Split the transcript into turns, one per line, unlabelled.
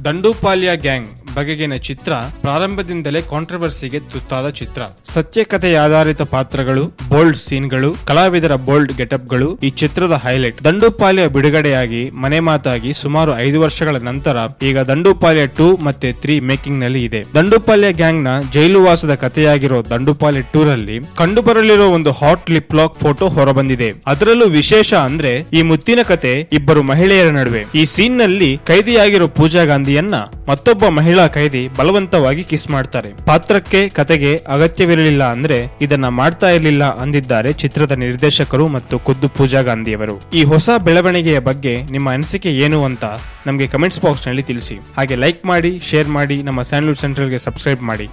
Dandupalya gang ಬಗೆಗಿನ ಚಿತ್ರ ಪ್ರಾರಂಭದಿಂದಲೇ ಕಾಂಟ್ರವರ್ಸಿಗೆ ತುತ್ತಾದ ಚಿತ್ರ. ಸತ್ಯ ಕಥೆಯ ಆಧಾರಿತ ಪಾತ್ರಗಳು, ಬೋಲ್ಡ್ ಸೀನ್ಗಳು, ಕಲಾವಿದರ ಬೋಲ್ಡ್ ಗೆಟಪ್ಗಳು ಈ ಚಿತ್ರದ ಹೈಲೈಟ್. ದಂಡುಪಾಳ್ಯ ಬಿಡುಗಡೆಯಾಗಿ ಮನೆ ಮಾತಾಗಿ ಸುಮಾರು 5 ವರ್ಷಗಳ ನಂತರ ಈಗ ದಂಡುಪಾಳ್ಯ 2 ಮತ್ತೆ 3 ಮೇಕಿಂಗ್ ನಲ್ಲಿ ಇದೆ. ದಂಡುಪಾಳ್ಯ ಗ್ಯಾಂಗ್ ನ ಜೈಲುವಾಸದ ಕಥೆಯಾಗಿರೋ ದಂಡುಪಾಳ್ಯ 2 ರಲ್ಲಿ ಕಂಡುಬರಲಿರೋ ಒಂದು ಹಾಟ್ ಲಿಪ್ ಲಾಕ್ ಫೋಟೋ ಹೊರಬಂದಿದೆ. ಅದರಲ್ಲೂ ವಿಶೇಷ ಅಂದ್ರೆ ಈ ಮುತ್ತಿನ ಕತೆ ಇಬ್ಬರು ಮಹಿಳೆಯರ ನಡುವೆ. ಈ ಸೀನ್ ನಲ್ಲಿ ಕೈದಿಯಾಗಿರೋ ಪೂಜಾ ಗಾಂಧಿಯನ್ನ ಮತ್ತೊಬ್ಬ ಮಹಿಳಾ ಕೈದಿ ಬಲವಂತವಾಗಿ ಕಿಸ್ ಮಾಡ್ತಾರೆ. ಪಾತ್ರಕ್ಕೆ ಕತೆಗೆ ಅಗತ್ಯವಿರಲಿಲ್ಲ ಅಂದ್ರೆ ಇದನ್ನ ಮಾಡ್ತಾ ಇರಲಿಲ್ಲ ಅಂದಿದ್ದಾರೆ ಚಿತ್ರದ ನಿರ್ದೇಶಕರು ಮತ್ತು ಖುದ್ದು ಪೂಜಾ ಗಾಂಧಿಯವರು. ಈ ಹೊಸ ಬೆಳವಣಿಗೆಯ ಬಗ್ಗೆ ನಿಮ್ಮ ಅನಿಸಿಕೆ ಏನು ಅಂತ ನಮಗೆ ಕಮೆಂಟ್ಸ್ ಬಾಕ್ಸ್ ನಲ್ಲಿ ತಿಳಿಸಿ. ಹಾಗೆ ಲೈಕ್ ಮಾಡಿ, ಶೇರ್ ಮಾಡಿ, ನಮ್ಮ ಸ್ಯಾಂಡಲ್ವುಡ್ ಸೆಂಟ್ರಲ್ ಗೆ ಸಬ್ಸ್ಕ್ರೈಬ್ ಮಾಡಿ.